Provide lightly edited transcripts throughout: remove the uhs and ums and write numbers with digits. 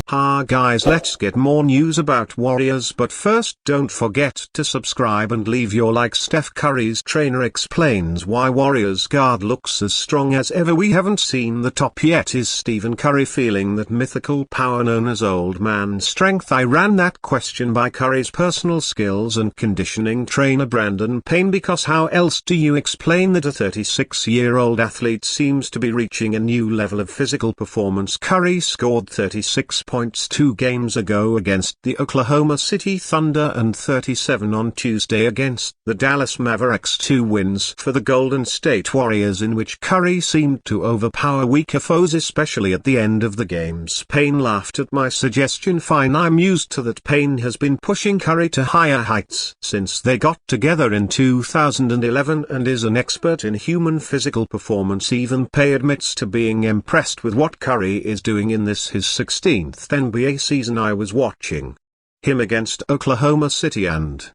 Ha guys, let's get more news about Warriors, but first don't forget to subscribe and leave your like. Steph Curry's trainer explains why Warriors guard looks as strong as ever. We haven't seen the top yet. Is Stephen Curry feeling that mythical power known as old man strength? I ran that question by Curry's personal skills and conditioning trainer Brandon Payne, because how else do you explain that a 36-year-old athlete seems to be reaching a new level of physical performance? Curry scored 36 points 2 games ago against the Oklahoma City Thunder and 37 on Tuesday against the Dallas Mavericks. 2 wins for the Golden State Warriors in which Curry seemed to overpower weaker foes, especially at the end of the games. Payne laughed at my suggestion. Fine, I'm used to that. Payne has been pushing Curry to higher heights since they got together in 2011 and is an expert in human physical performance. Even Payne admits to being impressed with what Curry is doing in this his 16th NBA season. I was watching him against Oklahoma City and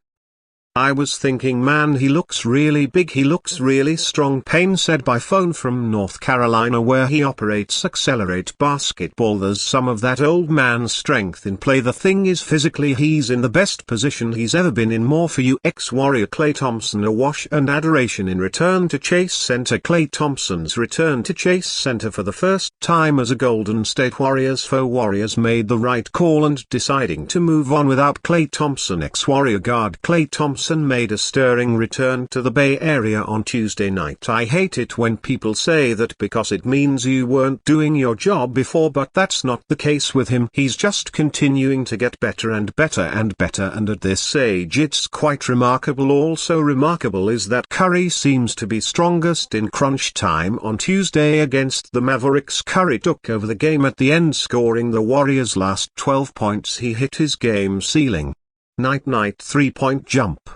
I was thinking, man, he looks really big, he looks really strong. Payne said by phone from North Carolina, where he operates Accelerate Basketball. There's some of that old man strength in play. The thing is, physically he's in the best position he's ever been in. More for you, ex-Warrior Klay Thompson. A wash and adoration in return to Chase Center. Klay Thompson's return to Chase Center for the first time as a Golden State Warriors foe. Warriors made the right call and deciding to move on without Klay Thompson. Ex-Warrior guard Klay Thompson made a stirring return to the Bay Area on Tuesday night. I hate it when people say that because it means you weren't doing your job before, but that's not the case with him. He's just continuing to get better and better and better, and at this age it's quite remarkable. Also remarkable is that Curry seems to be strongest in crunch time. On Tuesday against the Mavericks, Curry took over the game at the end, scoring the Warriors' last 12 points. He hit his game ceiling night 3-point jump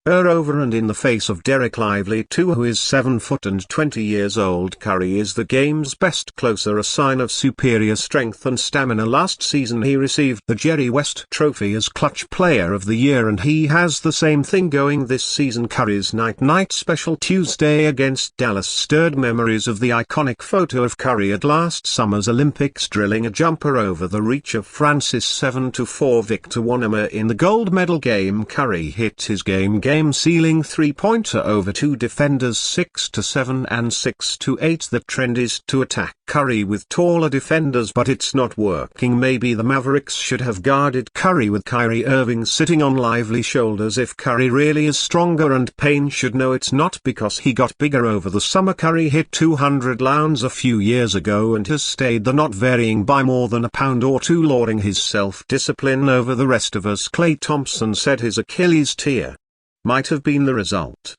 over and in the face of Derek Lively too, who is 7 foot and 20 years old. Curry is the game's best closer, a sign of superior strength and stamina. Last season he received the Jerry West Trophy as Clutch Player of the Year, and he has the same thing going this season. Curry's night special Tuesday against Dallas stirred memories of the iconic photo of Curry at last summer's Olympics drilling a jumper over the reach of France's 7-4 Victor Wanyama in the gold medal game. Curry hit his game ceiling 3-pointer over 2 defenders 6-7 and 6-8. The trend is to attack Curry with taller defenders, but it's not working. Maybe the Mavericks should have guarded Curry with Kyrie Irving sitting on Lively's shoulders. If Curry really is stronger, and Payne should know it's not because he got bigger over the summer. Curry hit 200 pounds a few years ago and has stayed there, not varying by more than a pound or two, lauding his self-discipline over the rest of us. Klay Thompson said his Achilles tear might have been the result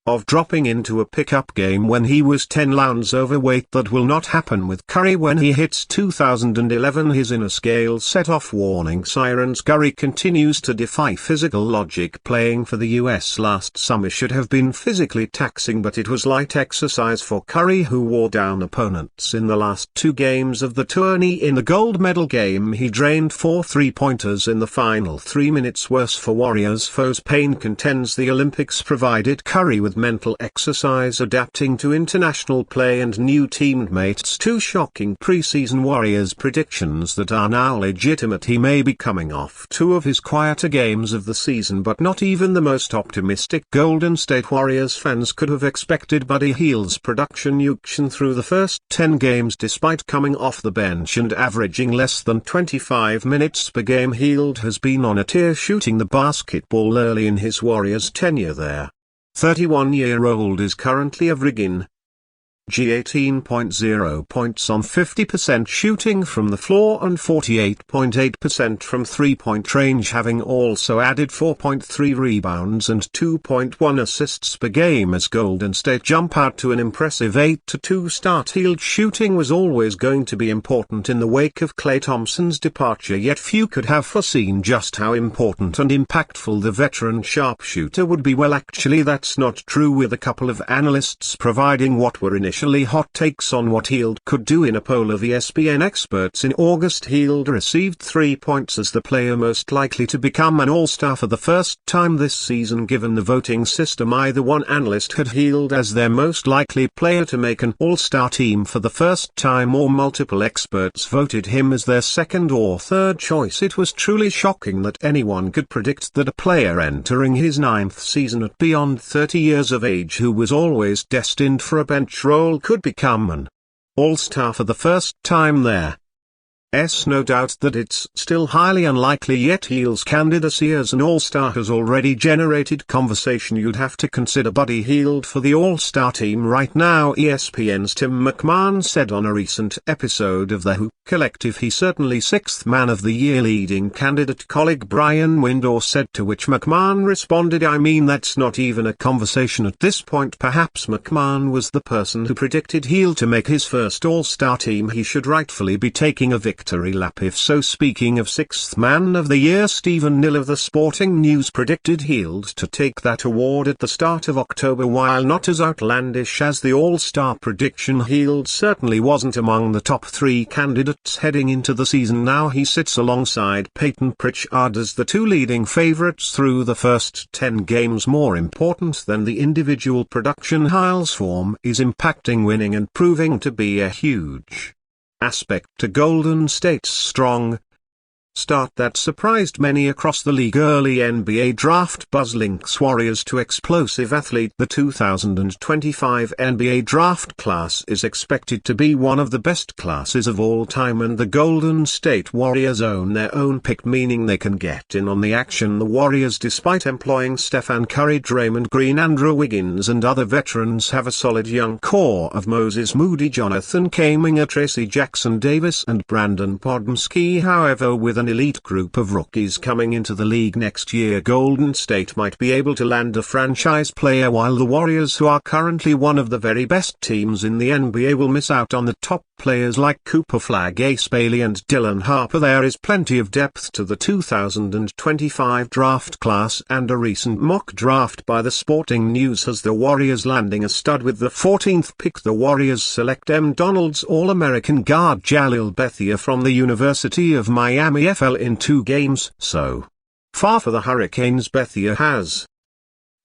of dropping into a pickup game when he was 10 pounds overweight. That will not happen with Curry when he hits 2011. His inner scale set off warning sirens. Curry continues to defy physical logic. Playing for the US last summer should have been physically taxing, but it was light exercise for Curry, who wore down opponents in the last 2 games of the tourney. In the gold medal game he drained 4 3-pointers in the final 3 minutes. Worse for Warriors foes. Payne contends the Olympics provided Curry with mental exercise, adapting to international play and new teammates. 2 shocking preseason Warriors predictions that are now legitimate. He may be coming off 2 of his quieter games of the season, but not even the most optimistic Golden State Warriors fans could have expected Buddy Hield's production through the first 10 games. Despite coming off the bench and averaging less than 25 minutes per game, Hield has been on a tear shooting the basketball early in his Warriors tenure there. 31-year-old is currently averaging G18.0 points on 50% shooting from the floor and 48.8% from three-point range, having also added 4.3 rebounds and 2.1 assists per game as Golden State jump out to an impressive 8-2 start. Hield shooting was always going to be important in the wake of Klay Thompson's departure, yet few could have foreseen just how important and impactful the veteran sharpshooter would be. Well, actually that's not true, with a couple of analysts providing what were initially initially hot takes on what Hield could do in a poll of ESPN experts in August. Hield received 3 points as the player most likely to become an All-Star for the first time this season. Given the voting system, either one analyst had Hield as their most likely player to make an All-Star team for the first time, or multiple experts voted him as their second or third choice. It was truly shocking that anyone could predict that a player entering his 9th season at beyond 30 years of age, who was always destined for a bench role, could become an All-Star for the first time there. No doubt that it's still highly unlikely, yet Hield's candidacy as an All-Star has already generated conversation. You'd have to consider Buddy Hield for the All-Star team right now. ESPN's Tim McMahon said on a recent episode of The Hoop Collective he's certainly 6th man of the year. Leading candidate colleague Brian Windor said, to which McMahon responded, "I mean, that's not even a conversation at this point." Perhaps McMahon was the person who predicted Hield to make his first All-Star team. He should rightfully be taking a victory lap if so. Speaking of 6th man of the year, Stephen Nill of the Sporting News predicted Hield to take that award at the start of October. While not as outlandish as the All-Star prediction, Hield certainly wasn't among the top 3 candidates heading into the season. Now he sits alongside Peyton Pritchard as the 2 leading favourites through the first 10 games. More important than the individual production, Hiald's form is impacting winning and proving to be a huge aspect to Golden State's strong start that surprised many across the league. Early NBA draft buzz links Warriors to explosive athlete. The 2025 NBA draft class is expected to be one of the best classes of all time, and the Golden State Warriors own their own pick, meaning they can get in on the action. The Warriors, despite employing Stephen Curry, Draymond Green, Andrew Wiggins and other veterans, have a solid young core of Moses Moody, Jonathan Kuminga, Tracy Jackson Davis and Brandon Podmski. However, with an elite group of rookies coming into the league next year, Golden State might be able to land a franchise player, while the Warriors, who are currently one of the very best teams in the NBA, will miss out on the top players like Cooper Flagg, Ace Bailey and Dylan Harper. There is plenty of depth to the 2025 draft class, and a recent mock draft by the Sporting News has the Warriors landing a stud with the 14th pick. The Warriors select Donald's All-American guard Jalil Bethia from the University of Miami FL in 2 games so far for the Hurricanes. Bethia has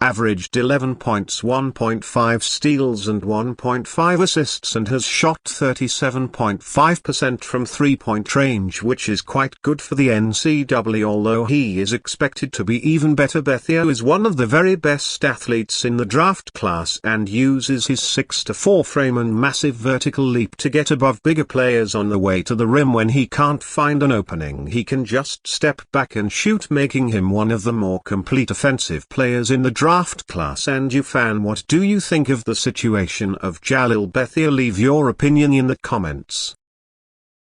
averaged 11 points, 1.5 steals and 1.5 assists, and has shot 37.5% from three-point range, which is quite good for the NCAA. Although he is expected to be even better, Bethia is one of the very best athletes in the draft class and uses his 6'4" frame and massive vertical leap to get above bigger players on the way to the rim. When he can't find an opening, he can just step back and shoot, making him one of the more complete offensive players in the draft class. And you fan, what do you think of the situation of Jalil Bethia? Leave your opinion in the comments.